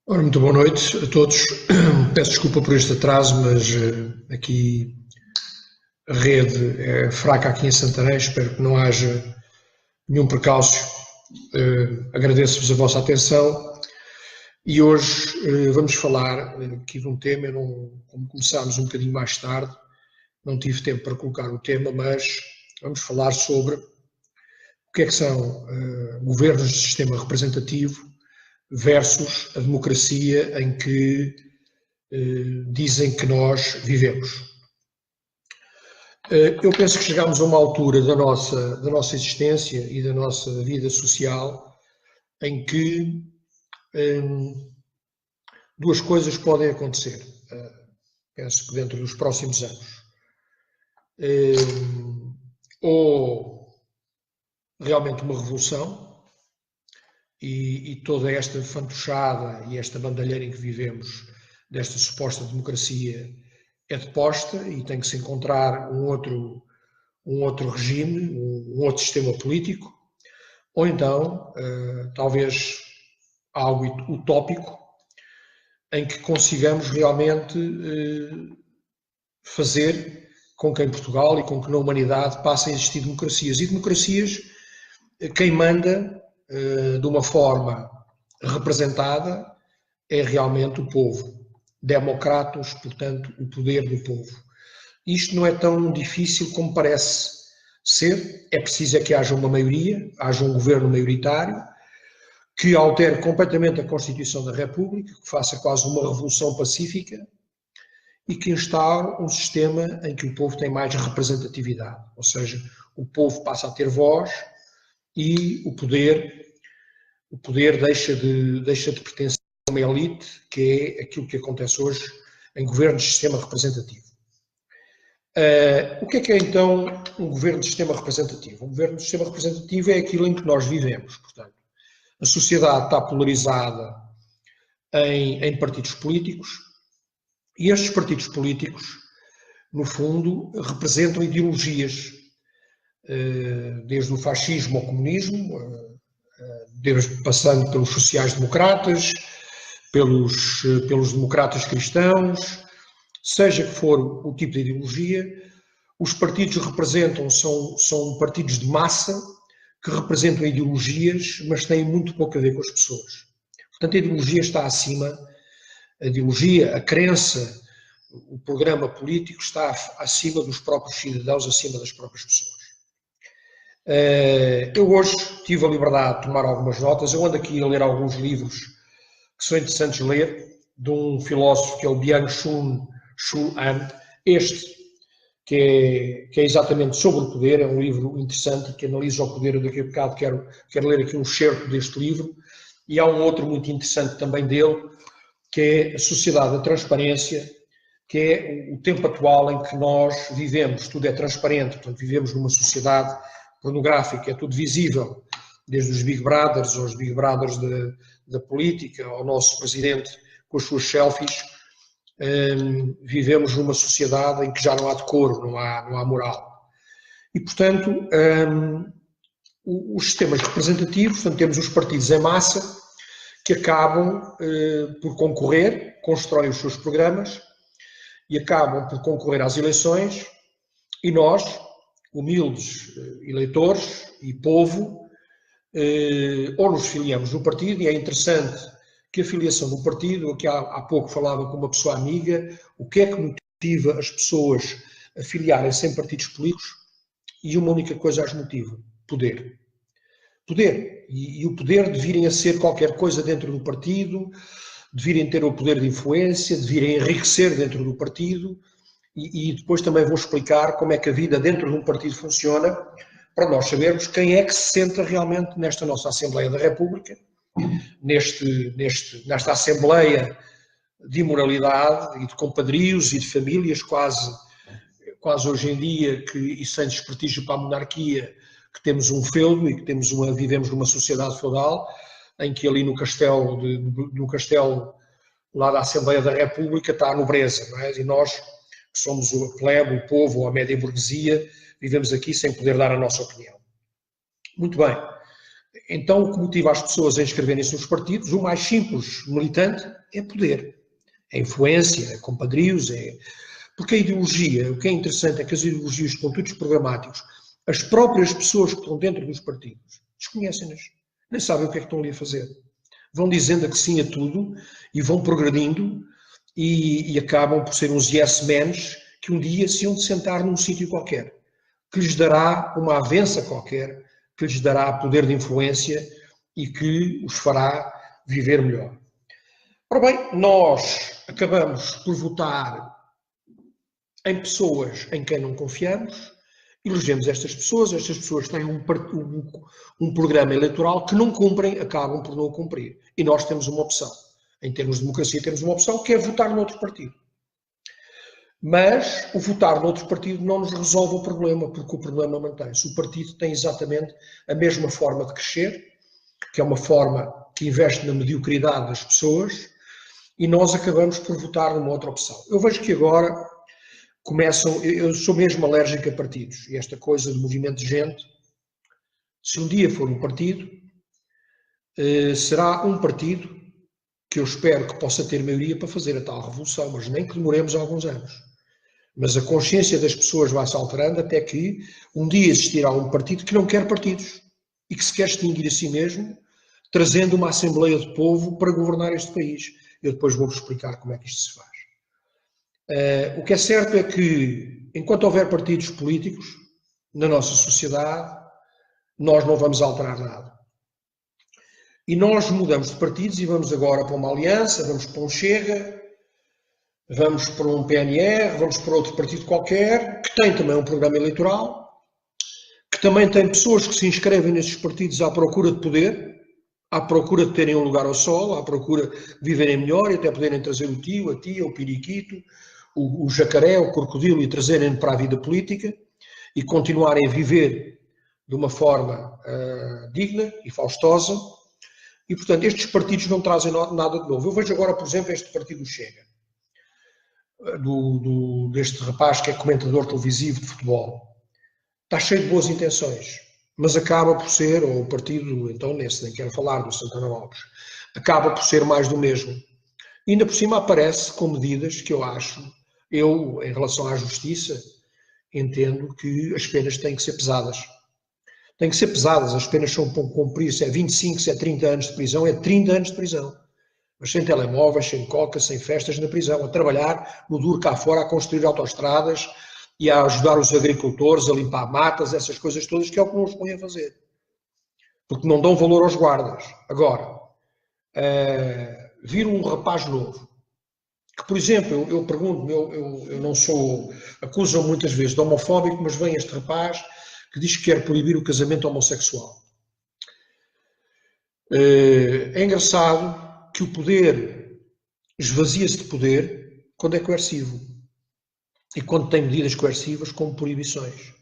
Ora, muito boa noite a todos. Peço desculpa por este atraso, mas aqui a rede é fraca aqui em Santarém. Espero que não haja nenhum precalço. Agradeço-vos a vossa atenção e hoje vamos falar aqui de um tema. Como começámos um bocadinho mais tarde, não tive tempo para colocar o tema, mas vamos falar sobre o que é que são governos de sistema representativo versus a democracia em que dizem que nós vivemos. Eu penso que chegamos a uma altura da nossa existência e da nossa vida social em que duas coisas podem acontecer, penso que dentro dos próximos anos. Ou realmente uma revolução, e toda esta fantochada e esta bandalheira em que vivemos, desta suposta democracia, é deposta e tem que se encontrar um outro regime, um outro sistema político, ou então, talvez, algo utópico, em que consigamos realmente fazer com que em Portugal e com que na humanidade passem a existir democracias. E democracias, quem manda de uma forma representada é realmente o povo. Democratos, portanto, o poder do povo. Isto não é tão difícil como parece ser. É preciso que haja uma maioria, haja um governo maioritário, que altere completamente a Constituição da República, que faça quase uma revolução pacífica e que instaure um sistema em que o povo tem mais representatividade. Ou seja, o povo passa a ter voz e o poder deixa de pertencer a uma elite, que é aquilo que acontece hoje em governos de sistema representativo. O que é então um governo de sistema representativo? Um governo de sistema representativo é aquilo em que nós vivemos. Portanto, a sociedade está polarizada em partidos políticos e estes partidos políticos, no fundo, representam ideologias, desde o fascismo ao comunismo, passando pelos sociais-democratas, pelos democratas cristãos, seja que for o tipo de ideologia, os partidos representam, são partidos de massa que representam ideologias, mas têm muito pouco a ver com as pessoas. Portanto, a ideologia está acima, a ideologia, a crença, o programa político está acima dos próprios cidadãos, acima das próprias pessoas. Eu hoje tive a liberdade de tomar algumas notas. Eu ando aqui a ler alguns livros que são interessantes de ler, de um filósofo que é o Byung-Chul Han, que é exatamente sobre o poder. É um livro interessante que analisa o poder. Eu daqui a bocado quero ler aqui um excerto deste livro. E há um outro muito interessante também dele, que é A Sociedade da Transparência, que é o tempo atual em que nós vivemos. Tudo é transparente, portanto, vivemos numa sociedade pornográfica, é tudo visível, desde os Big Brothers aos Big Brothers da política, ao nosso presidente com as suas selfies. Vivemos numa sociedade em que já não há decoro, não há moral. E, portanto, os sistemas representativos, portanto, temos os partidos em massa que acabam por concorrer, constroem os seus programas e acabam por concorrer às eleições, e nós, humildes eleitores e povo, ou nos filiamos no partido, e é interessante que a filiação no partido, que há pouco falava com uma pessoa amiga, o que é que motiva as pessoas a filiarem-se em partidos políticos? E uma única coisa as motiva: poder. Poder. E o poder de virem a ser qualquer coisa dentro do partido, de virem ter o poder de influência, de virem enriquecer dentro do partido. E depois também vou explicar como é que a vida dentro de um partido funciona, para nós sabermos quem é que se senta realmente nesta nossa Assembleia da República, nesta Assembleia de imoralidade e de compadrios e de famílias, quase hoje em dia, e sem desprestígio para a monarquia, que temos um feudo e que vivemos numa sociedade feudal, em que ali no castelo lá da Assembleia da República está a nobreza, não é? E nós, que somos o plebe, o povo ou a média burguesia, vivemos aqui sem poder dar a nossa opinião. Muito bem. Então, o que motiva as pessoas a inscreverem-se nos partidos, o mais simples militante, é poder, é influência, é compadrios, porque a ideologia, o que é interessante é que as ideologias de conteúdos programáticos, as próprias pessoas que estão dentro dos partidos, desconhecem-nas, nem sabem o que é que estão ali a fazer. Vão dizendo que sim a tudo e vão progredindo e acabam por ser uns yes men que um dia se hão de sentar num sítio qualquer, que lhes dará uma avença qualquer, que lhes dará poder de influência e que os fará viver melhor. Ora bem, nós acabamos por votar em pessoas em quem não confiamos, elegemos estas pessoas têm um programa eleitoral que não cumprem, acabam por não o cumprir. E nós temos uma opção. Em termos de democracia, temos uma opção que é votar noutro partido. Mas o votar noutro partido não nos resolve o problema, porque o problema mantém-se. O partido tem exatamente a mesma forma de crescer, que é uma forma que investe na mediocridade das pessoas, e nós acabamos por votar numa outra opção. Eu vejo que agora começam, eu sou mesmo alérgico a partidos, e esta coisa de movimento de gente, se um dia for um partido, será um partido que eu espero que possa ter maioria para fazer a tal revolução, mas nem que demoremos alguns anos. Mas a consciência das pessoas vai se alterando até que um dia existirá um partido que não quer partidos e que se quer extinguir a si mesmo, trazendo uma Assembleia de Povo para governar este país. Eu depois vou-vos explicar como é que isto se faz. O que é certo é que, enquanto houver partidos políticos na nossa sociedade, nós não vamos alterar nada. E nós mudamos de partidos e vamos agora para uma aliança, vamos para um Chega, vamos para um PNR, vamos para outro partido qualquer, que tem também um programa eleitoral, que também tem pessoas que se inscrevem nesses partidos à procura de poder, à procura de terem um lugar ao sol, à procura de viverem melhor e até poderem trazer o tio, a tia, o periquito, o jacaré, o crocodilo e trazerem para a vida política e continuarem a viver de uma forma digna e faustosa. E, portanto, estes partidos não trazem nada de novo. Eu vejo agora, por exemplo, este partido Chega, deste rapaz que é comentador televisivo de futebol. Está cheio de boas intenções, mas acaba por ser, ou o partido, então nesse, nem quero falar do Santana Lopes, acaba por ser mais do mesmo. E ainda por cima aparece com medidas que eu acho, em relação à justiça, entendo que as penas têm que ser pesadas. Têm que ser pesadas, as penas são pouco cumpridas, se é 25, se é 30 anos de prisão, é 30 anos de prisão. Mas sem telemóveis, sem coca, sem festas na prisão, a trabalhar no duro cá fora, a construir autoestradas e a ajudar os agricultores a limpar matas, essas coisas todas, que é o que não os põem a fazer. Porque não dão valor aos guardas. Agora, vir um rapaz novo, que, por exemplo, eu pergunto, eu não sou, acusam muitas vezes de homofóbico, mas vem este rapaz que diz que quer proibir o casamento homossexual. É engraçado que o poder esvazia-se de poder quando é coercivo e quando tem medidas coercivas como proibições,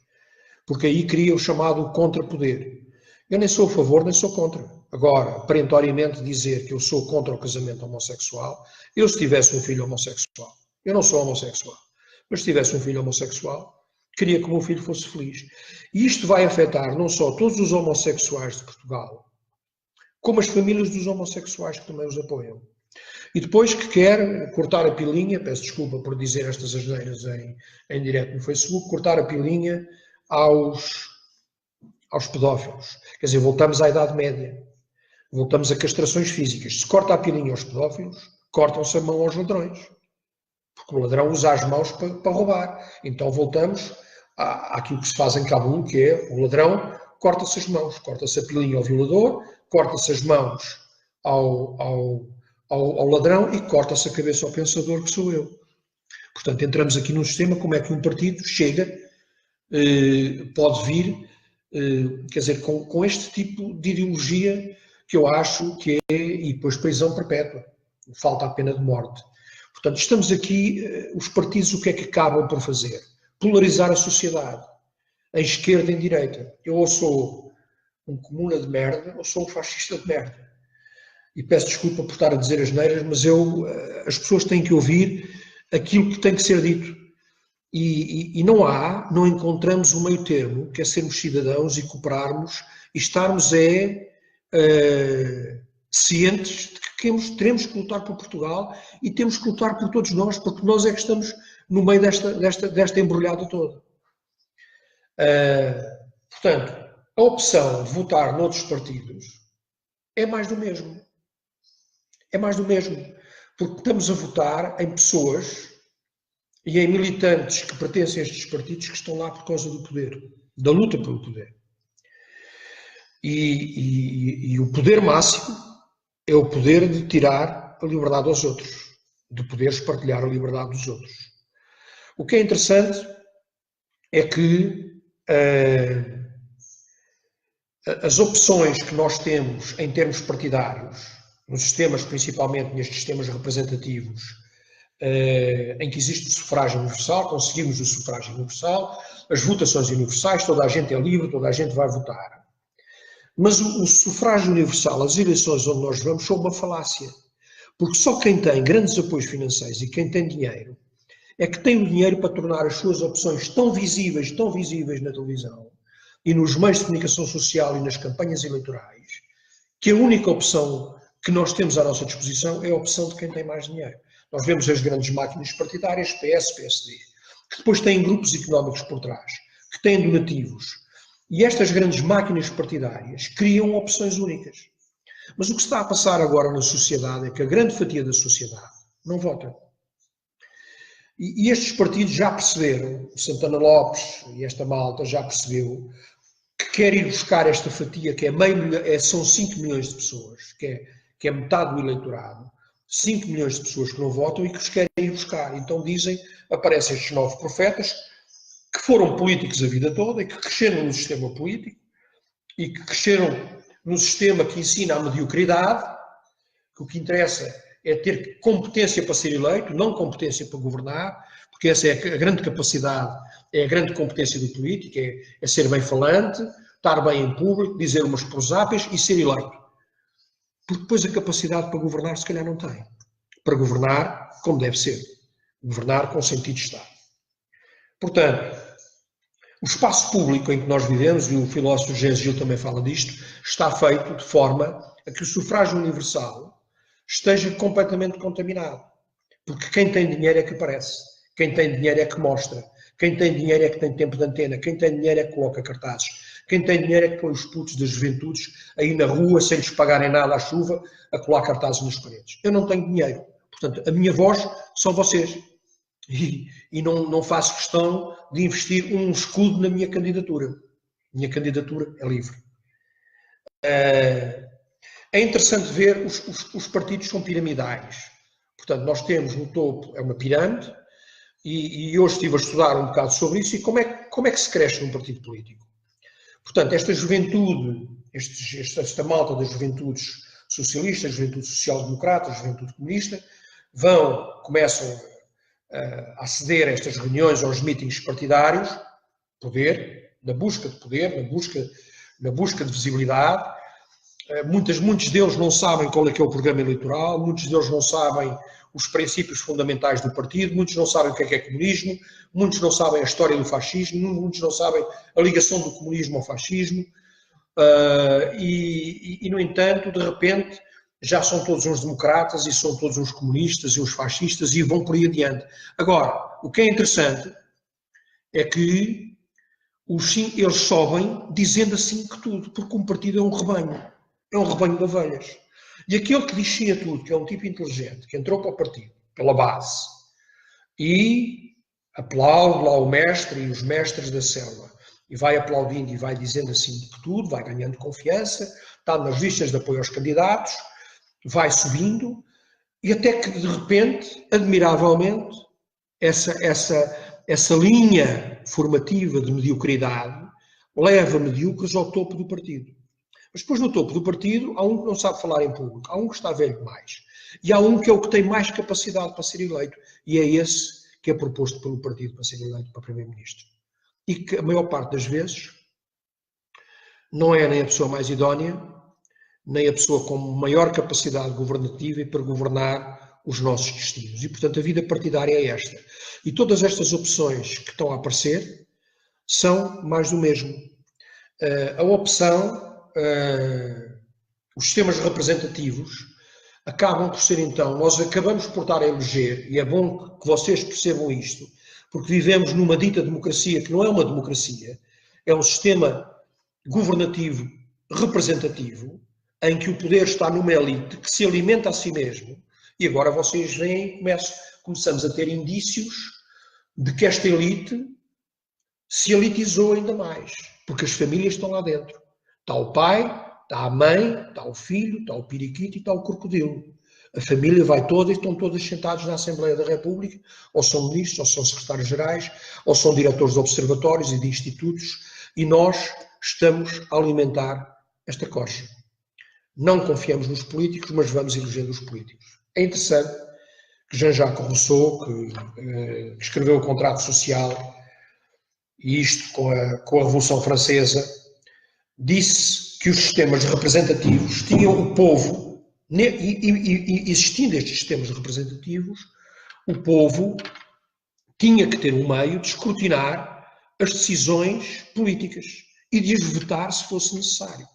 porque aí cria o chamado contrapoder. Eu nem sou a favor nem sou contra. Agora, perentoriamente dizer que eu sou contra o casamento homossexual, eu se tivesse um filho homossexual, eu não sou homossexual, mas se tivesse um filho homossexual, queria que o meu filho fosse feliz. E isto vai afetar não só todos os homossexuais de Portugal, como as famílias dos homossexuais que também os apoiam. E depois que quer cortar a pilinha, peço desculpa por dizer estas asneiras em direto no Facebook, cortar a pilinha aos pedófilos. Quer dizer, voltamos à Idade Média. Voltamos a castrações físicas. Se corta a pilinha aos pedófilos, cortam-se a mão aos ladrões. Porque o ladrão usa as mãos para roubar. Então voltamos àquilo que se faz em Cabul, que é o ladrão corta-se as mãos, corta-se a pilinha ao violador, corta-se as mãos ao ladrão e corta-se a cabeça ao pensador, que sou eu. Portanto, entramos aqui num sistema, como é que um partido chega, pode vir, quer dizer, com este tipo de ideologia que eu acho que é, e depois prisão perpétua, falta a pena de morte. Portanto, estamos aqui, os partidos o que é que acabam por fazer? Polarizar a sociedade, em esquerda e em direita. Eu ou sou um comuna de merda ou sou um fascista de merda. E peço desculpa por estar a dizer asneiras, mas as pessoas têm que ouvir aquilo que tem que ser dito. E não encontramos um meio termo, que é sermos cidadãos e cooperarmos e estarmos cientes de que teremos que lutar por Portugal e temos que lutar por todos nós, porque nós é que estamos no meio desta embrulhada toda. Portanto, a opção de votar noutros partidos é mais do mesmo. É mais do mesmo. Porque estamos a votar em pessoas e em militantes que pertencem a estes partidos que estão lá por causa do poder, da luta pelo poder. E o poder máximo é o poder de tirar a liberdade aos outros, de poderes partilhar a liberdade dos outros. O que é interessante é que as opções que nós temos em termos partidários, nos sistemas, principalmente nestes sistemas representativos, em que existe o sufrágio universal, conseguimos o sufrágio universal, as votações universais, toda a gente é livre, toda a gente vai votar. Mas o sufrágio universal, as eleições onde nós vamos, são uma falácia. Porque só quem tem grandes apoios financeiros e quem tem dinheiro é que tem o dinheiro para tornar as suas opções tão visíveis na televisão e nos meios de comunicação social e nas campanhas eleitorais, que a única opção que nós temos à nossa disposição é a opção de quem tem mais dinheiro. Nós vemos as grandes máquinas partidárias, PS, PSD, que depois têm grupos económicos por trás, que têm donativos. E estas grandes máquinas partidárias criam opções únicas. Mas o que está a passar agora na sociedade é que a grande fatia da sociedade não vota. E estes partidos já perceberam, o Santana Lopes e esta malta já percebeu que quer ir buscar esta fatia, que são 5 milhões de pessoas, que é metade do eleitorado, 5 milhões de pessoas que não votam e que os querem ir buscar. Então aparecem estes novos profetas, que foram políticos a vida toda e que cresceram no sistema político e que cresceram no sistema que ensina a mediocridade, que o que interessa é ter competência para ser eleito, não competência para governar, porque essa é a grande capacidade, é a grande competência do político, é ser bem falante, estar bem em público, dizer umas prosápias e ser eleito. Porque depois a capacidade para governar se calhar não tem. Para governar como deve ser. Governar com sentido de Estado. Portanto, o espaço público em que nós vivemos, e o filósofo José Gil também fala disto, está feito de forma a que o sufrágio universal esteja completamente contaminado. Porque quem tem dinheiro é que aparece, quem tem dinheiro é que mostra, quem tem dinheiro é que tem tempo de antena, quem tem dinheiro é que coloca cartazes, quem tem dinheiro é que põe os putos das juventudes aí na rua, sem lhes pagarem nada à chuva, a colar cartazes nas paredes. Eu não tenho dinheiro, portanto, a minha voz são vocês. E não faço questão de investir um escudo na minha candidatura. Minha candidatura é livre. É interessante ver, os partidos são piramidais. Portanto, nós temos no topo, é uma pirâmide, e hoje estive a estudar um bocado sobre isso, e como é que se cresce num partido político. Portanto, esta juventude, esta malta das juventudes socialistas, juventude social-democrata, juventude comunista, começam a aceder a estas reuniões, aos mítings partidários, poder, na busca de poder, na busca de visibilidade. Muitos deles não sabem qual é que é o programa eleitoral, muitos deles não sabem os princípios fundamentais do partido, muitos não sabem o que é comunismo, muitos não sabem a história do fascismo, muitos não sabem a ligação do comunismo ao fascismo, no entanto, de repente, já são todos uns democratas e são todos uns comunistas e uns fascistas e vão por aí adiante. Agora, o que é interessante é que eles sobem dizendo assim que tudo, porque um partido é um rebanho de ovelhas. E aquele que diz sim a tudo, que é um tipo inteligente, que entrou para o partido, pela base, e aplaude lá o mestre e os mestres da célula, e vai aplaudindo e vai dizendo assim que tudo, vai ganhando confiança, está nas listas de apoio aos candidatos, vai subindo, e até que, de repente, admiravelmente, essa linha formativa de mediocridade leva medíocres ao topo do partido. Mas depois, no topo do partido, há um que não sabe falar em público, há um que está velho demais, e há um que é o que tem mais capacidade para ser eleito, e é esse que é proposto pelo partido para ser eleito para primeiro-ministro. E que, a maior parte das vezes, não é nem a pessoa mais idónea, nem a pessoa com maior capacidade governativa e para governar os nossos destinos. E, portanto, a vida partidária é esta. E todas estas opções que estão a aparecer são mais do mesmo. A opção os sistemas representativos acabam por ser, então, nós acabamos por estar a eleger, e é bom que vocês percebam isto, porque vivemos numa dita democracia que não é uma democracia, é um sistema governativo representativo, em que o poder está numa elite que se alimenta a si mesmo, e agora vocês veem, começamos a ter indícios de que esta elite se elitizou ainda mais, porque as famílias estão lá dentro. Está o pai, está a mãe, está o filho, está o periquito e está o crocodilo. A família vai toda e estão todos sentados na Assembleia da República, ou são ministros, ou são secretários-gerais, ou são diretores de observatórios e de institutos, e nós estamos a alimentar esta coxa. Não confiamos nos políticos, mas vamos elegendo os políticos. É interessante que Jean-Jacques Rousseau, que escreveu o Contrato Social, e isto com a Revolução Francesa, disse que os sistemas representativos tinham o povo, e existindo estes sistemas representativos, o povo tinha que ter um meio de escrutinar as decisões políticas e de as vetar se fosse necessário.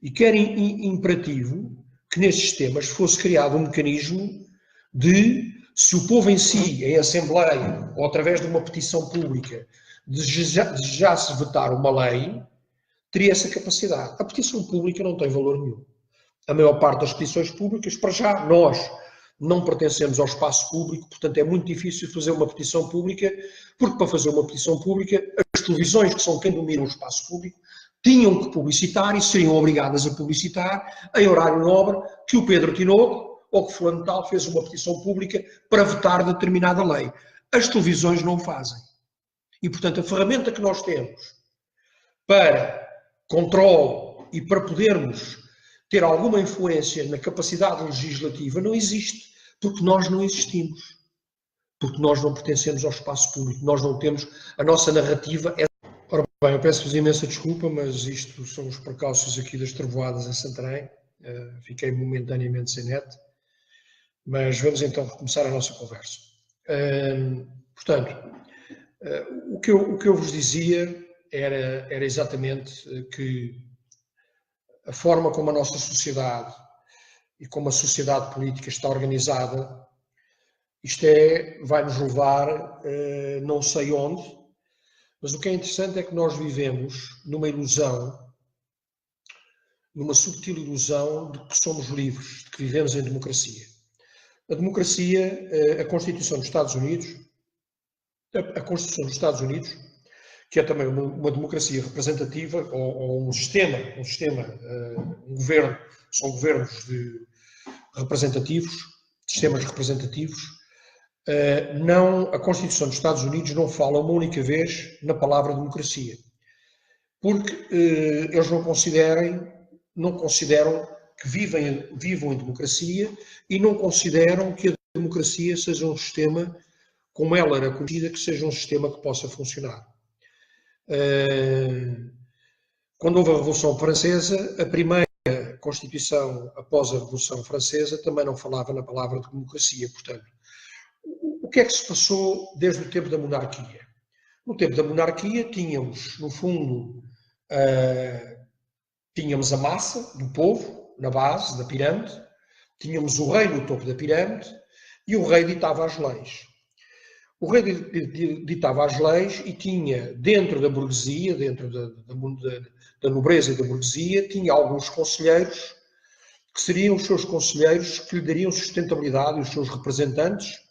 E que era imperativo que nestes sistemas fosse criado um mecanismo de, se o povo em si, em assembleia, ou através de uma petição pública, desejasse vetar uma lei, teria essa capacidade. A petição pública não tem valor nenhum. A maior parte das petições públicas, para já, nós não pertencemos ao espaço público, portanto é muito difícil fazer uma petição pública, porque para fazer uma petição pública, as televisões, que são quem domina o espaço público, tinham que publicitar e seriam obrigadas a publicitar, em horário nobre, que o Pedro Tinoco ou que fulano tal fez uma petição pública para vetar determinada lei. As televisões não o fazem. E, portanto, a ferramenta que nós temos para controle e para podermos ter alguma influência na capacidade legislativa não existe, porque nós não existimos. Porque nós não pertencemos ao espaço público, nós não temos, a nossa narrativa é... Ora bem, eu peço-vos imensa desculpa, mas isto são os precalços aqui das trovoadas em Santarém. Fiquei momentaneamente sem net, mas vamos então recomeçar a nossa conversa. Portanto, o que eu vos dizia era exatamente que a forma como a nossa sociedade e como a sociedade política está organizada, isto vai nos levar não sei onde, mas o que é interessante é que nós vivemos numa ilusão, numa subtil ilusão de que somos livres, de que vivemos em democracia. A democracia, a Constituição dos Estados Unidos, que é também uma democracia representativa, ou um governo, são governos representativos, sistemas representativos, a Constituição dos Estados Unidos não fala uma única vez na palavra democracia, porque eles não consideram que vivam em democracia e não consideram que a democracia seja um sistema, como ela era conhecida, que seja um sistema que possa funcionar. Quando houve a Revolução Francesa, a primeira Constituição após a Revolução Francesa também não falava na palavra democracia. Portanto, o que é que se passou desde o tempo da monarquia? No tempo da monarquia tínhamos, no fundo, tínhamos a massa do povo, na base da pirâmide, tínhamos o rei no topo da pirâmide e o rei ditava as leis. O rei ditava as leis e tinha, dentro da burguesia, dentro da nobreza e da burguesia, tinha alguns conselheiros, que seriam os seus conselheiros que lhe dariam sustentabilidade, os seus representantes,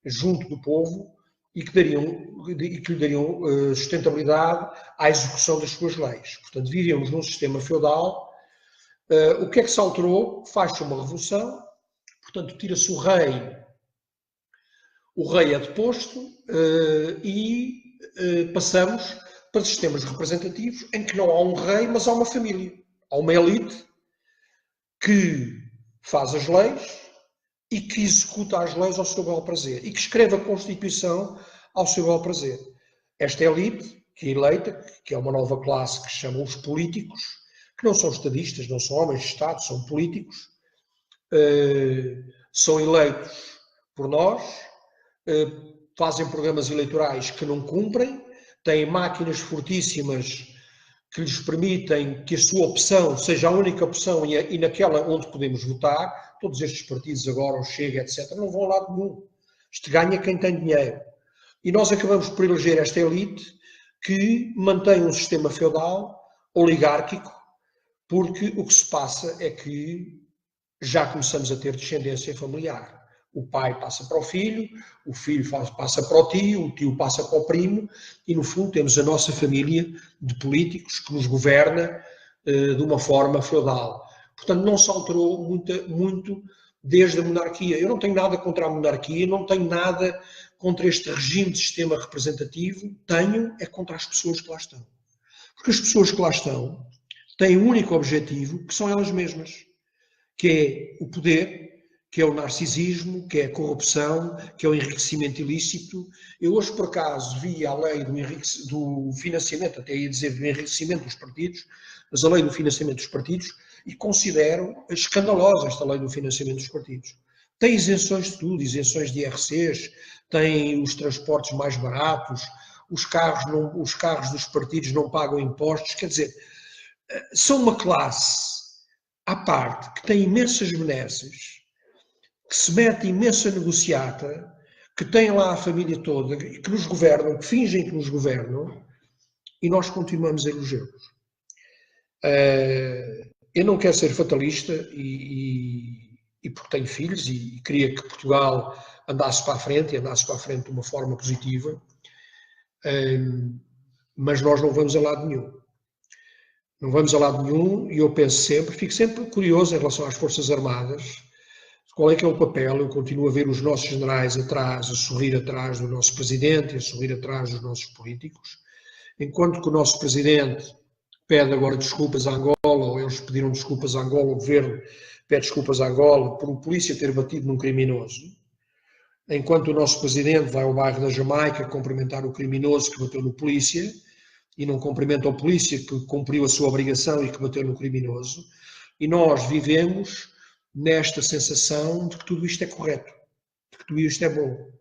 junto do povo, e que lhe dariam sustentabilidade à execução das suas leis. Portanto, vivíamos num sistema feudal. O que é que se alterou? Faz-se uma revolução, portanto, tira-se o rei é deposto e passamos para sistemas representativos em que não há um rei, mas há uma família. Há uma elite que faz as leis e que executa as leis ao seu bel prazer e que escreve a Constituição ao seu bel prazer. Esta elite, que é eleita, que é uma nova classe que se chama os políticos, que não são estadistas, não são homens de Estado, são políticos, são eleitos por nós, fazem programas eleitorais que não cumprem, têm máquinas fortíssimas que lhes permitem que a sua opção seja a única opção e naquela onde podemos votar. Todos estes partidos agora, o Chega, etc., não vão a lado nenhum. Isto ganha quem tem dinheiro. E nós acabamos por eleger esta elite que mantém um sistema feudal, oligárquico, porque o que se passa é que já começamos a ter descendência familiar. O pai passa para o filho passa para o tio passa para o primo, e no fundo temos a nossa família de políticos que nos governa de uma forma feudal. Portanto, não se alterou muito desde a monarquia. Eu não tenho nada contra a monarquia, não tenho nada contra este regime de sistema representativo, tenho é contra as pessoas que lá estão. Porque as pessoas que lá estão têm um único objetivo, que são elas mesmas, que é o poder, que é o narcisismo, que é a corrupção, que é o enriquecimento ilícito. Eu hoje, por acaso, vi a lei do financiamento, até ia dizer do enriquecimento dos partidos, mas a lei do financiamento dos partidos, e considero escandalosa esta lei do financiamento dos partidos. Tem isenções de tudo, isenções de IRCs, tem os transportes mais baratos, os carros dos partidos não pagam impostos, quer dizer, são uma classe à parte que tem imensas benesses, que se mete imensa negociata, que tem lá a família toda, que nos governam, que fingem que nos governam, e nós continuamos a elegê-los. Eu não quero ser fatalista e porque tenho filhos e queria que Portugal andasse para a frente e andasse para a frente de uma forma positiva, mas nós não vamos a lado nenhum. Não vamos a lado nenhum e eu penso sempre, fico sempre curioso em relação às Forças Armadas, qual é que é o papel. Eu continuo a ver os nossos generais atrás, a sorrir atrás do nosso presidente e a sorrir atrás dos nossos políticos, enquanto que o nosso presidente pede agora desculpas a Angola, ou eles pediram desculpas a Angola, o governo pede desculpas a Angola por um polícia ter batido num criminoso, enquanto o nosso presidente vai ao bairro da Jamaica cumprimentar o criminoso que bateu no polícia, e não cumprimenta o polícia que cumpriu a sua obrigação e que bateu no criminoso, e nós vivemos nesta sensação de que tudo isto é correto, de que tudo isto é bom.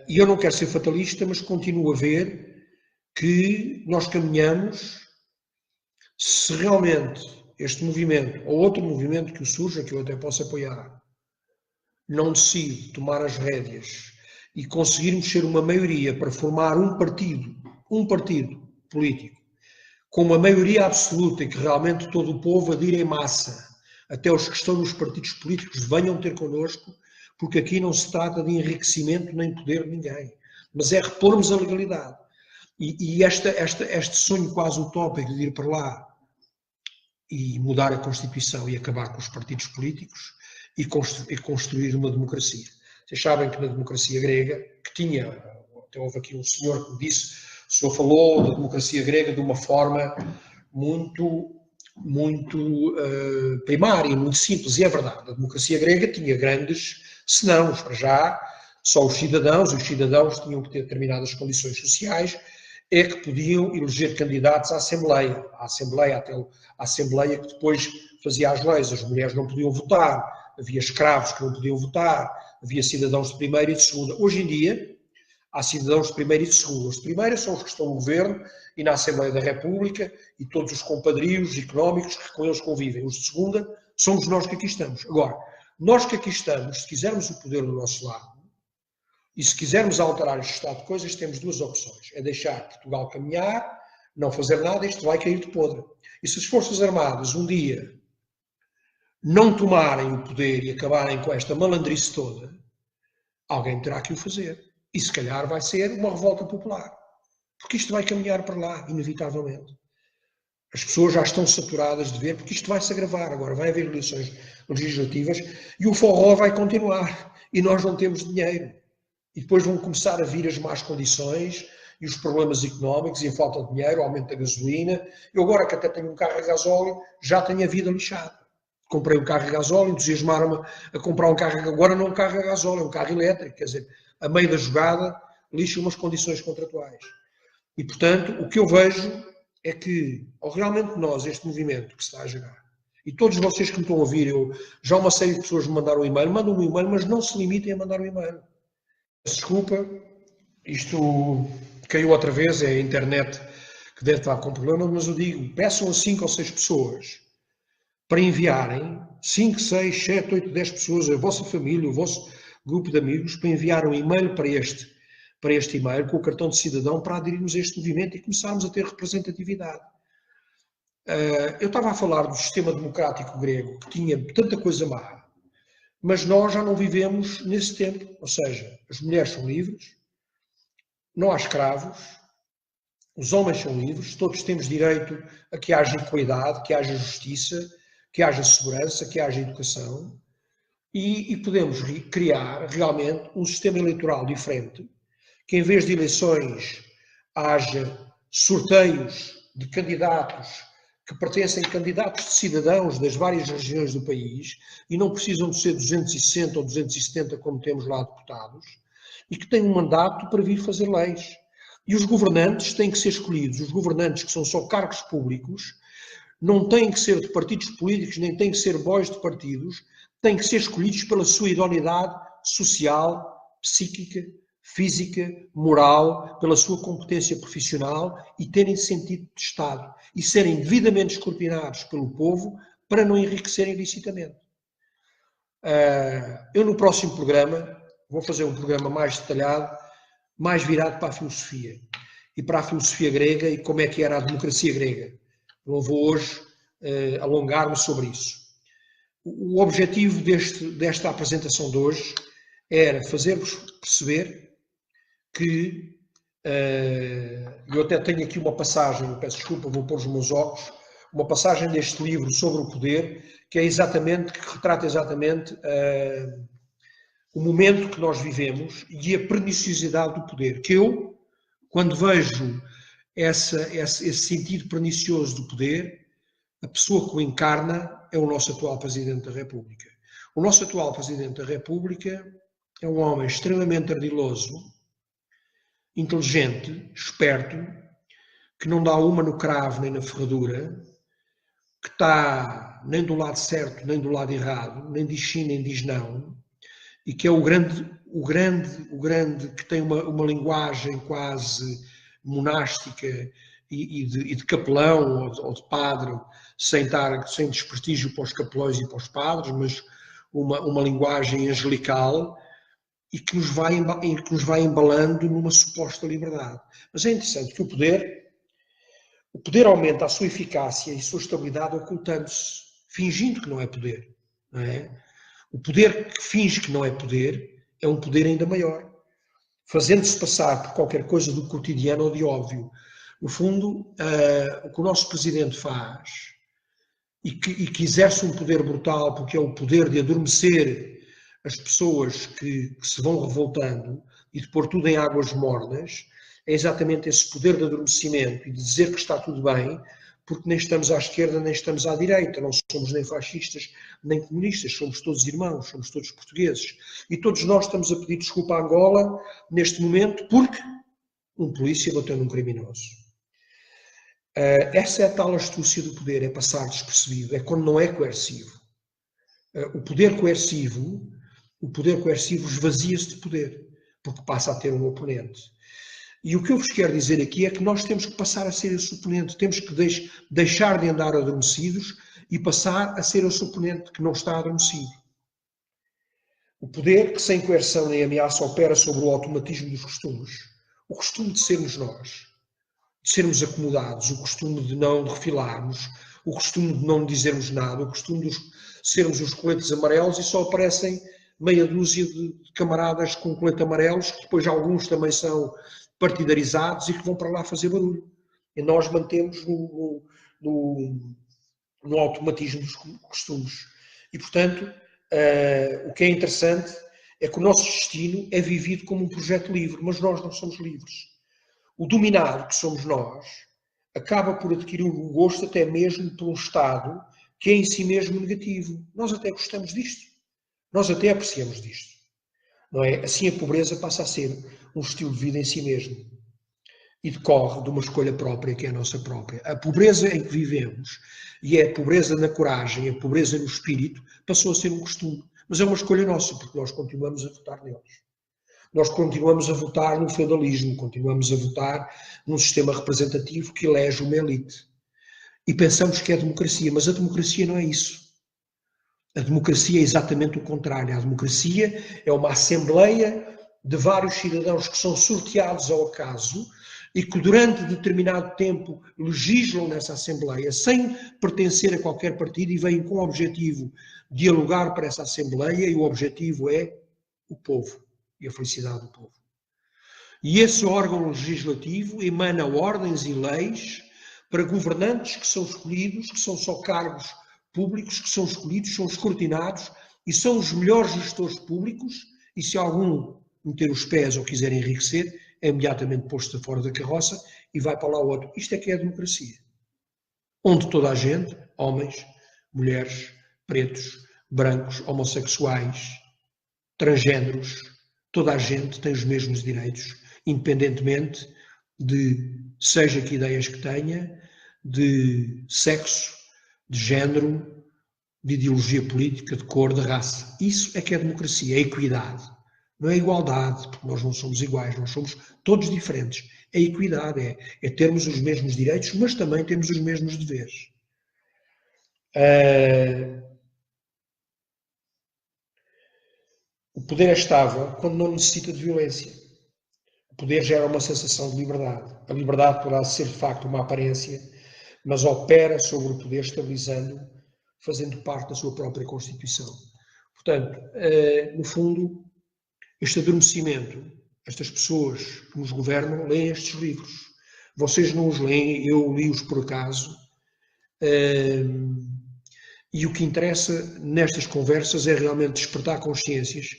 E eu não quero ser fatalista, mas continuo a ver que nós caminhamos, se realmente este movimento, ou outro movimento que surja, que eu até posso apoiar, não decide tomar as rédeas e conseguirmos ser uma maioria para formar um partido político, com uma maioria absoluta e que realmente todo o povo adira em massa, até os que estão nos partidos políticos venham ter connosco, porque aqui não se trata de enriquecimento nem poder de ninguém, mas é repormos a legalidade. E este sonho quase utópico de ir para lá e mudar a Constituição e acabar com os partidos políticos e construir uma democracia. Vocês sabem que na democracia grega, que tinha, até houve aqui um senhor que me disse, o senhor falou da democracia grega de uma forma muito primária, muito simples, e é verdade, a democracia grega tinha grandes senãos, para já, só os cidadãos tinham que ter determinadas condições sociais, é que podiam eleger candidatos à Assembleia que depois fazia as leis. As mulheres não podiam votar, havia escravos que não podiam votar, havia cidadãos de primeira e de segunda. Hoje em dia, há cidadãos de primeira e de segunda. Os de primeira são os que estão no governo e na Assembleia da República e todos os compadrios económicos que com eles convivem. Os de segunda somos nós que aqui estamos. Agora, nós que aqui estamos, se quisermos o poder do nosso lado, e se quisermos alterar este estado de coisas, temos duas opções. É deixar Portugal caminhar, não fazer nada, isto vai cair de podre. E se as Forças Armadas um dia não tomarem o poder e acabarem com esta malandrice toda, alguém terá que o fazer. E se calhar vai ser uma revolta popular. Porque isto vai caminhar para lá, inevitavelmente. As pessoas já estão saturadas de ver, porque isto vai se agravar. Agora vai haver eleições legislativas e o forró vai continuar. E nós não temos dinheiro. E depois vão começar a vir as más condições e os problemas económicos e a falta de dinheiro, o aumento da gasolina. Eu agora que até tenho um carro a gasóleo, já tenho a vida lixada. Comprei um carro a gasóleo, entusiasmaram-me a comprar um carro, agora não um carro a gasóleo, é um carro elétrico, quer dizer, a meio da jogada, lixa umas condições contratuais. E, portanto, o que eu vejo é que, ou realmente nós, este movimento que se está a gerar, e todos vocês que me estão a ouvir, já uma série de pessoas me mandaram um e-mail, mandam um e-mail, mas não se limitem a mandar um e-mail. Desculpa, isto caiu outra vez, é a internet que deve estar com problema, mas eu digo, peçam a 5 ou 6 pessoas para enviarem, 5, 6, 7, 8, 10 pessoas, a vossa família, o vosso grupo de amigos, para enviar um e-mail para este e-mail com o cartão de cidadão para aderirmos a este movimento e começarmos a ter representatividade. Eu estava a falar do sistema democrático grego, que tinha tanta coisa má, mas nós já não vivemos nesse tempo, ou seja, as mulheres são livres, não há escravos, os homens são livres, todos temos direito a que haja equidade, que haja justiça, que haja segurança, que haja educação, e podemos criar realmente um sistema eleitoral diferente, que em vez de eleições haja sorteios de candidatos que pertencem a candidatos de cidadãos das várias regiões do país e não precisam de ser 260 ou 270 como temos lá deputados, e que têm um mandato para vir fazer leis. E os governantes têm que ser escolhidos, os governantes que são só cargos públicos, não têm que ser de partidos políticos, nem têm que ser bois de partidos, têm que ser escolhidos pela sua idoneidade social, psíquica, física, moral, pela sua competência profissional e terem sentido de Estado e serem devidamente escrutinados pelo povo para não enriquecerem ilicitamente. Eu no próximo programa vou fazer um programa mais detalhado, mais virado para a filosofia e para a filosofia grega e como é que era a democracia grega. Não vou hoje alongar-me sobre isso. O objetivo desta apresentação de hoje era fazer-vos perceber que, eu até tenho aqui uma passagem, peço desculpa, vou pôr os meus óculos, uma passagem deste livro sobre o poder, que retrata exatamente o momento que nós vivemos e a perniciosidade do poder. Que eu, quando vejo esse sentido pernicioso do poder, a pessoa que o encarna é o nosso atual Presidente da República. O nosso atual Presidente da República é um homem extremamente ardiloso, inteligente, esperto, que não dá uma no cravo nem na ferradura, que está nem do lado certo nem do lado errado, nem diz sim nem diz não, e que é o grande que tem uma linguagem quase monástica e de capelão ou de padre, sem desprestígio para os capelões e para os padres, mas uma linguagem angelical e que nos vai embalando numa suposta liberdade. Mas é interessante que o poder aumenta a sua eficácia e a sua estabilidade ocultando-se, fingindo que não é poder. Não é? O poder que finge que não é poder é um poder ainda maior, fazendo-se passar por qualquer coisa do cotidiano ou de óbvio. No fundo, o que o nosso Presidente faz e que exerce um poder brutal, porque é o poder de adormecer as pessoas que se vão revoltando e de pôr tudo em águas mornas, é exatamente esse poder de adormecimento e de dizer que está tudo bem, porque nem estamos à esquerda nem estamos à direita, não somos nem fascistas nem comunistas, somos todos irmãos, somos todos portugueses. E todos nós estamos a pedir desculpa a Angola neste momento porque um polícia bateu num criminoso. Essa é a tal astúcia do poder, é passar despercebido, é quando não é coercivo. O poder coercivo esvazia-se de poder, porque passa a ter um oponente. E o que eu vos quero dizer aqui é que nós temos que passar a ser esse oponente, temos que deixar de andar adormecidos e passar a ser esse oponente que não está adormecido. O poder que sem coerção nem ameaça opera sobre o automatismo dos costumes. O costume de sermos nós, de sermos acomodados, o costume de não refilarmos, o costume de não dizermos nada, o costume de sermos os coletes amarelos e só aparecem meia dúzia de camaradas com colete amarelos, que depois alguns também são partidarizados e que vão para lá fazer barulho. E nós mantemos no automatismo dos costumes. E, portanto, o que é interessante é que o nosso destino é vivido como um projeto livre, mas nós não somos livres. O dominado que somos nós acaba por adquirir um gosto até mesmo por um estado que é em si mesmo negativo. Nós até gostamos disto. Nós até apreciamos disto. Não é? Assim a pobreza passa a ser um estilo de vida em si mesmo e decorre de uma escolha própria que é a nossa própria. A pobreza em que vivemos, e é a pobreza na coragem, a pobreza no espírito, passou a ser um costume. Mas é uma escolha nossa, porque nós continuamos a votar neles. nós continuamos a votar no feudalismo, continuamos a votar num sistema representativo que elege uma elite. E pensamos que é democracia, mas a democracia não é isso. A democracia é exatamente o contrário. A democracia é uma assembleia de vários cidadãos que são sorteados ao acaso e que durante determinado tempo legislam nessa assembleia sem pertencer a qualquer partido e vêm com o objetivo de dialogar para essa assembleia, e o objetivo é o povo e a felicidade do povo. E esse órgão legislativo emana ordens e leis para governantes que são escolhidos, que são só cargos públicos, que são escolhidos, são escrutinados e são os melhores gestores públicos, e se algum meter os pés ou quiser enriquecer, é imediatamente posto fora da carroça e vai para lá o outro. Isto é que é a democracia. Onde toda a gente, homens, mulheres, pretos, brancos, homossexuais, transgêneros, toda a gente tem os mesmos direitos, independentemente de seja que ideias que tenha, de sexo, de género, de ideologia política, de cor, de raça. Isso é que é democracia, é equidade. Não é igualdade, porque nós não somos iguais, nós somos todos diferentes. É equidade, é termos os mesmos direitos, mas também temos os mesmos deveres. O poder é estável quando não necessita de violência. O poder gera uma sensação de liberdade. A liberdade poderá ser, de facto, uma aparência, mas opera sobre o poder, estabilizando, fazendo parte da sua própria Constituição. Portanto, no fundo, este adormecimento, estas pessoas que nos governam leem estes livros. Vocês não os leem, eu li-os por acaso. E o que interessa nestas conversas é realmente despertar consciências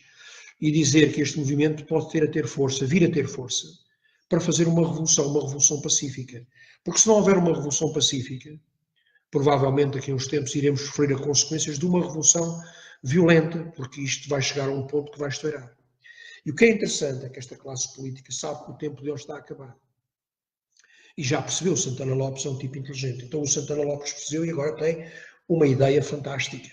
e dizer que este movimento pode vir a ter força, para fazer uma revolução pacífica. Porque se não houver uma revolução pacífica, provavelmente daqui a uns tempos iremos sofrer as consequências de uma revolução violenta, porque isto vai chegar a um ponto que vai estourar. E o que é interessante é que esta classe política sabe que o tempo deles está a acabar. E já percebeu, o Santana Lopes é um tipo inteligente. Então o Santana Lopes percebeu e agora tem uma ideia fantástica.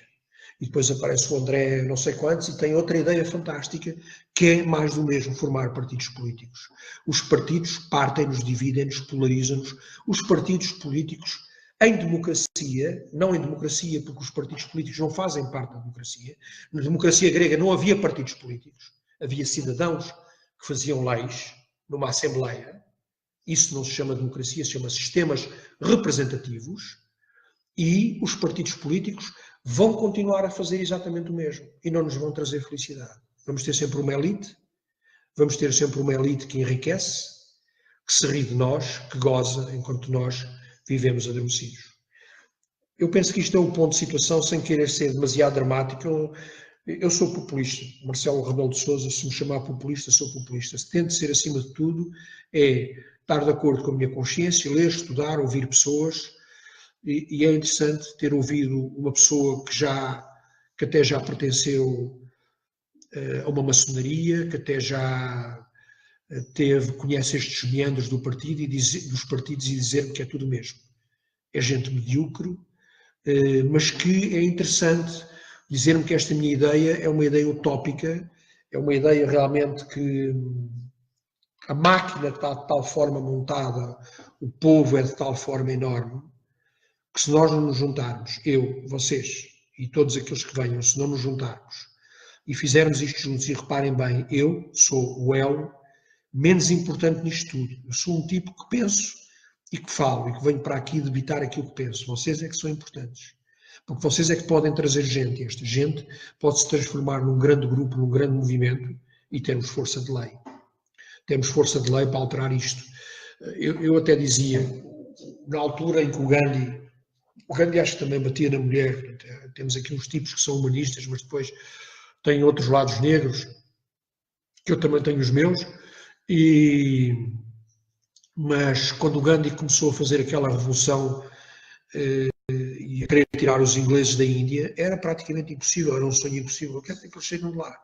E depois aparece o André não sei quantos e tem outra ideia fantástica, que é mais do mesmo, formar partidos políticos. Os partidos partem-nos, dividem-nos, polarizam-nos. Os partidos políticos, em democracia, não em democracia porque os partidos políticos não fazem parte da democracia. Na democracia grega não havia partidos políticos, havia cidadãos que faziam leis numa assembleia. Isso não se chama democracia, se chama sistemas representativos. E os partidos políticos vão continuar a fazer exatamente o mesmo e não nos vão trazer felicidade. Vamos ter sempre uma elite, que enriquece, que se ri de nós, que goza, enquanto nós vivemos adormecidos. Eu penso que isto é um ponto de situação, sem querer ser demasiado dramático. Eu sou populista. Marcelo Rebelo de Sousa, se me chamar populista, sou populista. Se tento ser, acima de tudo, é estar de acordo com a minha consciência, ler, estudar, ouvir pessoas. E é interessante ter ouvido uma pessoa que até já pertenceu a uma maçonaria, que até já conhece estes meandros do partido dos partidos e dizer-me que é tudo mesmo. É gente medíocre, mas que é interessante dizer-me que esta minha ideia é uma ideia utópica, é uma ideia realmente que a máquina está de tal forma montada, o povo é de tal forma enorme, que se nós não nos juntarmos, eu, vocês e todos aqueles que venham, se não nos juntarmos e fizermos isto juntos, e reparem bem, eu sou o elo menos importante nisto tudo. Eu sou um tipo que penso e que falo e que venho para aqui debitar aquilo que penso. Vocês é que são importantes. Porque vocês é que podem trazer gente. E esta gente pode se transformar num grande grupo, num grande movimento e termos força de lei. Temos força de lei para alterar isto. Eu até dizia, na altura em que o Gandhi acho que também batia na mulher, temos aqui uns tipos que são humanistas, mas depois têm outros lados negros, que eu também tenho os meus, mas quando o Gandhi começou a fazer aquela revolução e a querer tirar os ingleses da Índia, era praticamente impossível, era um sonho impossível. Quer dizer que eles saíram de lá.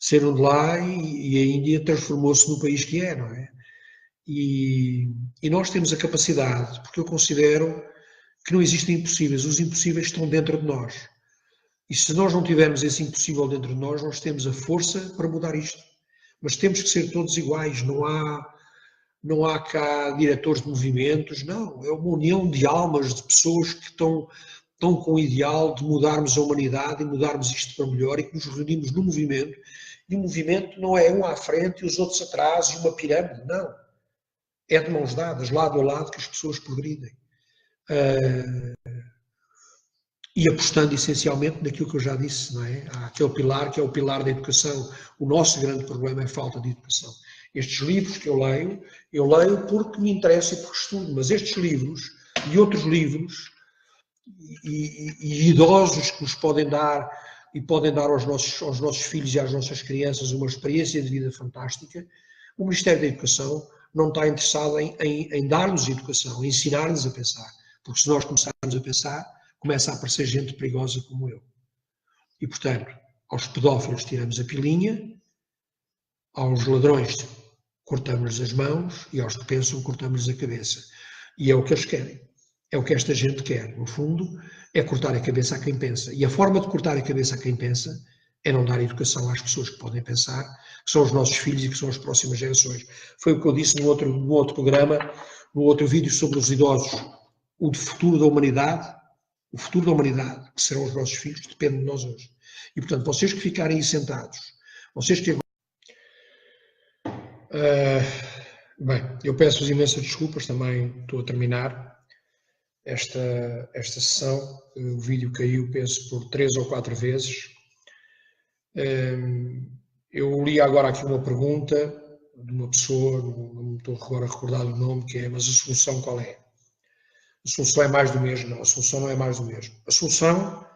Saíram de lá e a Índia transformou-se no país que é, não é? E nós temos a capacidade, porque eu considero que não existem impossíveis, os impossíveis estão dentro de nós. E se nós não tivermos esse impossível dentro de nós temos a força para mudar isto. mas temos que ser todos iguais, não há cá diretores de movimentos, não, é uma união de almas, de pessoas que estão com o ideal de mudarmos a humanidade e mudarmos isto para melhor e que nos reunimos no movimento, e o movimento não é um à frente e os outros atrás e uma pirâmide, não. É de mãos dadas, lado a lado, que as pessoas progridem. E apostando essencialmente naquilo que eu já disse, não é? Há aquele pilar que é o pilar da educação. O nosso grande problema é a falta de educação. Estes livros que eu leio porque me interessa e porque estudo, mas estes livros e outros livros e idosos que nos podem dar e podem dar aos nossos filhos e às nossas crianças uma experiência de vida fantástica, o Ministério da Educação não está interessado em dar-nos educação, em ensinar-nos a pensar. Porque se nós começarmos a pensar, começa a aparecer gente perigosa como eu. E, portanto, aos pedófilos tiramos a pilinha, aos ladrões cortamos-lhes as mãos e aos que pensam cortamos-lhes a cabeça. E é o que eles querem. É o que esta gente quer. No fundo, é cortar a cabeça a quem pensa. E a forma de cortar a cabeça a quem pensa é não dar educação às pessoas que podem pensar, que são os nossos filhos e que são as próximas gerações. Foi o que eu disse no outro programa, no outro vídeo sobre os idosos. O futuro da humanidade, que serão os nossos filhos, depende de nós hoje. E, portanto, vocês que ficarem aí sentados, vocês que... bem, eu peço-vos imensas desculpas, também estou a terminar esta sessão. O vídeo caiu, penso, por 3 ou 4 vezes. Eu li agora aqui uma pergunta de uma pessoa, não me estou agora a recordar o nome, que é: mas a solução qual é? A solução é mais do mesmo? Não, a solução não é mais do mesmo. A solução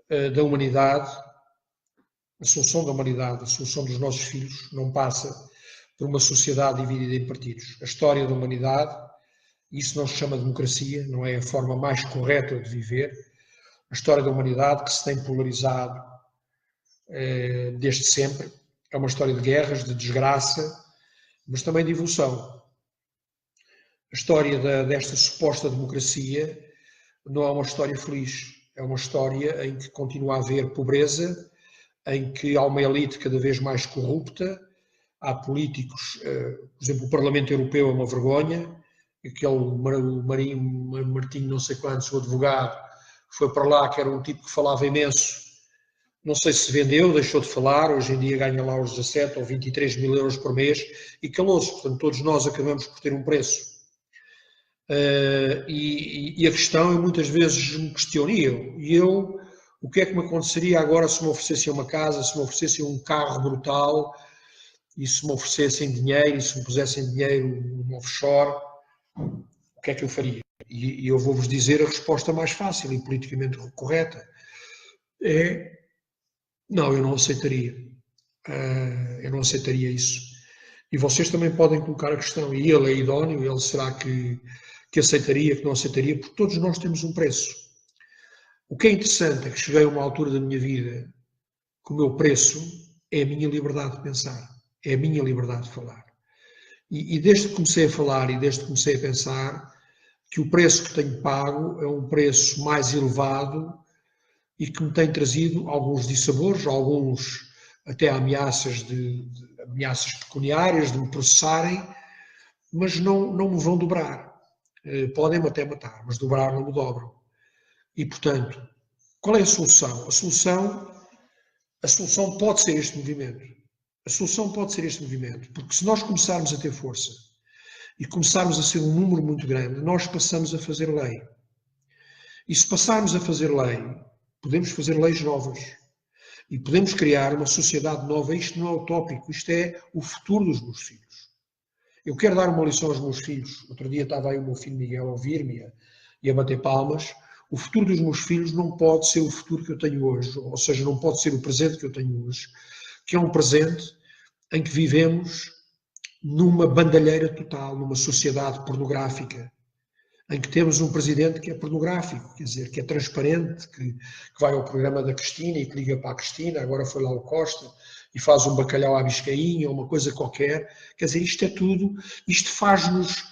da humanidade, a solução dos nossos filhos não passa por uma sociedade dividida em partidos. A história da humanidade, isso não se chama democracia, não é a forma mais correta de viver. A história da humanidade, que se tem polarizado desde sempre, é uma história de guerras, de desgraça, mas também de evolução. A história desta suposta democracia não é uma história feliz, é uma história em que continua a haver pobreza, em que há uma elite cada vez mais corrupta, há políticos, por exemplo, o Parlamento Europeu é uma vergonha, aquele Martinho não sei quantos, o advogado, foi para lá, que era um tipo que falava imenso, não sei se vendeu, deixou de falar, hoje em dia ganha lá os 17 ou 23 mil euros por mês e calou-se, portanto todos nós acabamos por ter um preço. E a questão, eu muitas vezes me questiono, e eu, o que é que me aconteceria agora se me oferecessem uma casa, se me oferecessem um carro brutal, e se me oferecessem dinheiro, e se me pusessem dinheiro no offshore, o que é que eu faria? E eu vou-vos dizer a resposta mais fácil e politicamente correta. Não, eu não aceitaria. Eu não aceitaria isso. E vocês também podem colocar a questão, e ele é idóneo, ele será que aceitaria, que não aceitaria, porque todos nós temos um preço. O que é interessante é que cheguei a uma altura da minha vida que o meu preço é a minha liberdade de pensar, é a minha liberdade de falar. E desde que comecei a falar e desde que comecei a pensar que o preço que tenho pago é um preço mais elevado e que me tem trazido alguns dissabores, alguns até ameaças pecuniárias de me processarem, mas não me vão dobrar. Podem-me até matar, mas dobrar não me dobram. E, portanto, qual é a solução? A solução pode ser este movimento. A solução pode ser este movimento, porque se nós começarmos a ter força e começarmos a ser um número muito grande, nós passamos a fazer lei. E se passarmos a fazer lei, podemos fazer leis novas. E podemos criar uma sociedade nova. Isto não é utópico, isto é o futuro dos meus filhos. Eu quero dar uma lição aos meus filhos. Outro dia estava aí o meu filho Miguel a ouvir-me e a bater palmas. O futuro dos meus filhos não pode ser o futuro que eu tenho hoje, ou seja, não pode ser o presente que eu tenho hoje, que é um presente em que vivemos numa bandalheira total, numa sociedade pornográfica, em que temos um presidente que é pornográfico, quer dizer, que é transparente, que vai ao programa da Cristina e que liga para a Cristina, agora foi lá o Costa, e faz um bacalhau à biscainha, uma coisa qualquer. Quer dizer, isto é tudo, isto faz-nos,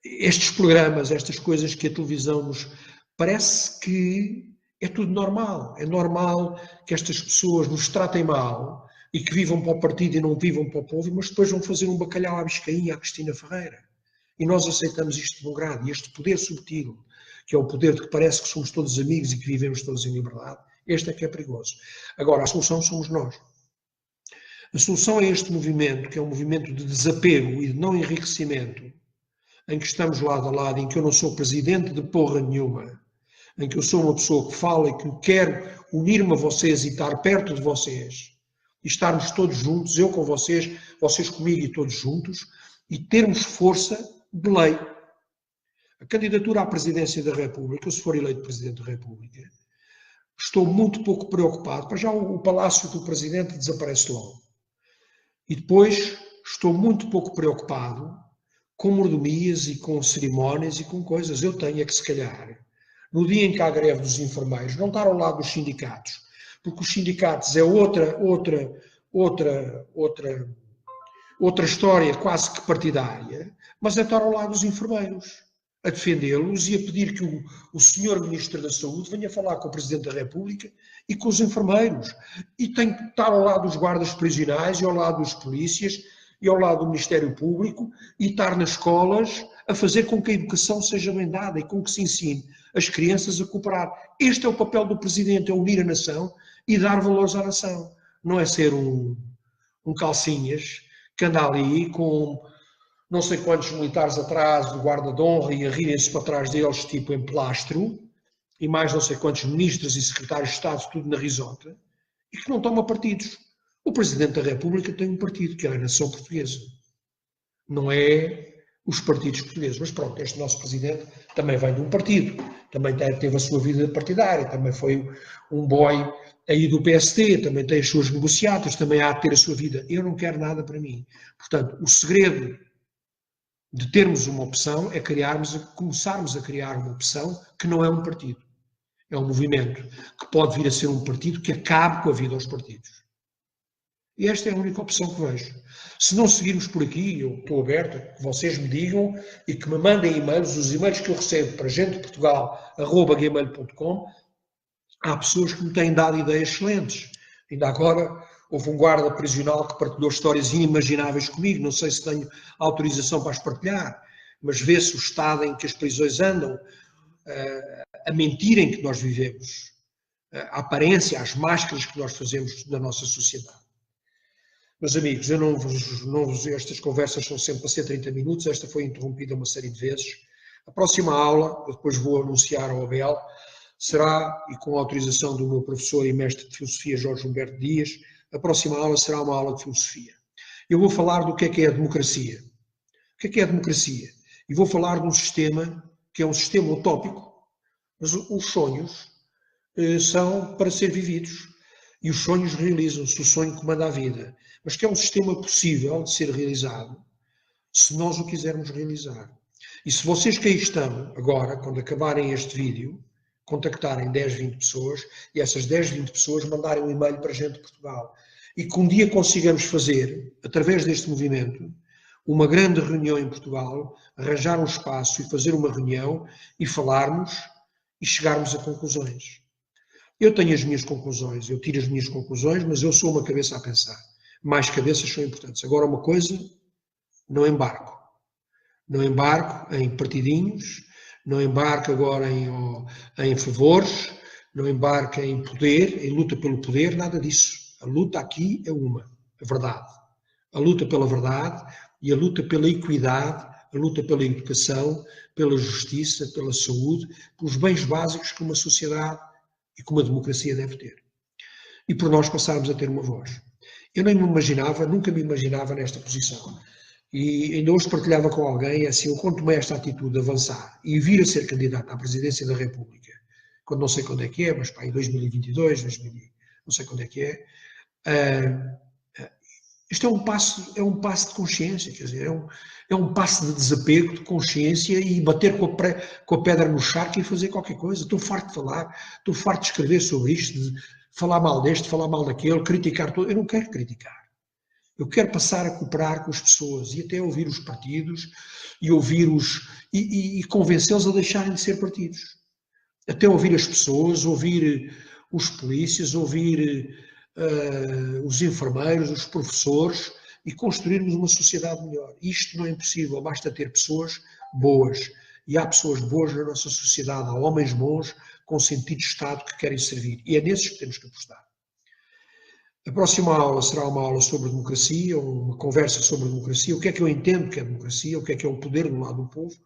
estes programas, estas coisas que a televisão nos... Parece que é tudo normal. É normal que estas pessoas nos tratem mal e que vivam para o partido e não vivam para o povo, mas depois vão fazer um bacalhau à Biscainha, à Cristina Ferreira. E nós aceitamos isto de bom grado. E este poder subtil, que é o poder de que parece que somos todos amigos e que vivemos todos em liberdade, este é que é perigoso. Agora, a solução somos nós. A solução é este movimento, que é um movimento de desapego e de não enriquecimento, em que estamos lado a lado, em que eu não sou presidente de porra nenhuma, em que eu sou uma pessoa que fala e que quero unir-me a vocês e estar perto de vocês, e estarmos todos juntos, eu com vocês, vocês comigo e todos juntos, e termos força de lei. A candidatura à presidência da República, se for eleito Presidente da República, estou muito pouco preocupado, para já o Palácio do Presidente desaparece logo. E depois estou muito pouco preocupado com mordomias e com cerimónias e com coisas. Eu tenho é que, se calhar, no dia em que há greve dos enfermeiros, não estar ao lado dos sindicatos, porque os sindicatos é outra história quase que partidária, mas é estar ao lado dos enfermeiros, a defendê-los e a pedir que o senhor Ministro da Saúde venha falar com o Presidente da República e com os enfermeiros. E tem que estar ao lado dos guardas prisionais e ao lado dos polícias e ao lado do Ministério Público e estar nas escolas a fazer com que a educação seja bem dada e com que se ensine as crianças a cooperar. Este é o papel do Presidente, é unir a nação e dar valores à nação. Não é ser um calcinhas que anda ali com não sei quantos militares atrás do guarda de honra e a rirem-se para trás deles, tipo em plastro, e mais não sei quantos ministros e secretários de Estado, tudo na risota, e que não toma partidos. O Presidente da República tem um partido, que é a Nação Portuguesa. Não é os partidos portugueses. Mas pronto, este nosso Presidente também vem de um partido, também teve a sua vida partidária, também foi um boy aí do PSD, também tem as suas negociatas, também há de ter a sua vida. Eu não quero nada para mim. Portanto, o segredo de termos uma opção é começarmos a criar uma opção que não é um partido. É um movimento que pode vir a ser um partido que acabe com a vida aos partidos. E esta é a única opção que vejo. Se não seguirmos por aqui, eu estou aberto a que vocês me digam e que me mandem e-mails, os e-mails que eu recebo para genteportugal@gmail.com, há pessoas que me têm dado ideias excelentes. Ainda agora houve um guarda prisional que partilhou histórias inimagináveis comigo, não sei se tenho autorização para as partilhar, mas vê-se o estado em que as prisões andam, a mentira em que nós vivemos, a aparência, as máscaras que nós fazemos na nossa sociedade. Meus amigos, estas conversas são sempre para ser 30 minutos, esta foi interrompida uma série de vezes. A próxima aula, eu depois vou anunciar ao Abel, será, e com a autorização do meu professor e mestre de filosofia, Jorge Humberto Dias, a próxima aula será uma aula de filosofia. Eu vou falar do que é a democracia. O que é a democracia? E vou falar de um sistema que é um sistema utópico, mas os sonhos são para ser vividos. E os sonhos realizam-se, o sonho comanda a vida. Mas que é um sistema possível de ser realizado, se nós o quisermos realizar. E se vocês que aí estão, agora, quando acabarem este vídeo, contactarem 10, 20 pessoas, e essas 10, 20 pessoas mandarem um e-mail para a Gente de Portugal, e que um dia consigamos fazer, através deste movimento, uma grande reunião em Portugal, arranjar um espaço e fazer uma reunião, e falarmos, e chegarmos a conclusões. Eu tenho as minhas conclusões, eu tiro as minhas conclusões, mas eu sou uma cabeça a pensar. Mais cabeças são importantes. Agora, uma coisa, não embarco. Não embarco em partidinhos, não embarco agora em favores, não embarco em poder, em luta pelo poder, nada disso. A luta aqui é uma, a verdade. A luta pela verdade e a luta pela equidade, a luta pela educação, pela justiça, pela saúde, pelos bens básicos que uma sociedade e que uma democracia deve ter. E por nós passarmos a ter uma voz. Eu nem me imaginava, nunca me imaginava nesta posição. E ainda hoje partilhava com alguém, assim, eu quando tomei esta atitude de avançar e vir a ser candidato à presidência da República, quando não sei quando é que é, mas pá, em 2022, não sei quando é que é, isto é um passo de consciência, quer dizer, é um passo de desapego, de consciência e bater com a pedra no charco e fazer qualquer coisa. Estou farto de falar, estou farto de escrever sobre isto, de falar mal deste, falar mal daquele, criticar tudo. Eu não quero criticar. Eu quero passar a cooperar com as pessoas e até ouvir os partidos e ouvir-os e convencê-los a deixarem de ser partidos. Até ouvir as pessoas, ouvir os polícias, ouvir os enfermeiros, os professores e construirmos uma sociedade melhor. Isto não é impossível, basta ter pessoas boas. E há pessoas boas na nossa sociedade, há homens bons com sentido de Estado que querem servir. E é nesses que temos que apostar. A próxima aula será uma aula sobre democracia, uma conversa sobre democracia, o que é que eu entendo que é democracia, o que é o poder do lado do povo.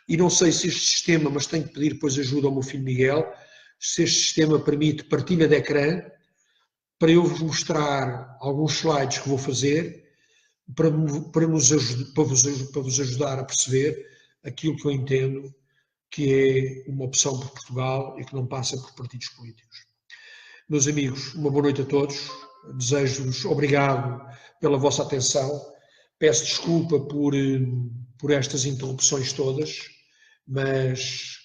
E não sei se este sistema, mas tenho que pedir depois ajuda ao meu filho Miguel, se este sistema permite partilha de ecrã, para eu vos mostrar alguns slides que vou fazer, para vos ajudar a perceber aquilo que eu entendo que é uma opção por Portugal e que não passa por partidos políticos. Meus amigos, uma boa noite a todos, desejo-vos obrigado pela vossa atenção, peço desculpa por estas interrupções todas, mas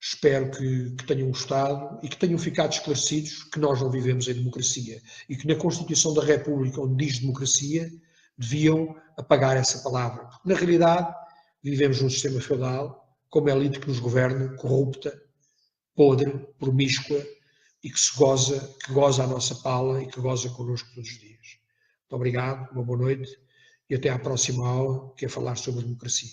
espero que tenham gostado e que tenham ficado esclarecidos que nós não vivemos em democracia e que na Constituição da República, onde diz democracia, deviam apagar essa palavra. Porque, na realidade, vivemos num sistema feudal, com uma elite que nos governa, corrupta, podre, promíscua e que goza a nossa pala e que goza connosco todos os dias. Muito obrigado, uma boa noite e até à próxima aula, que é falar sobre democracia.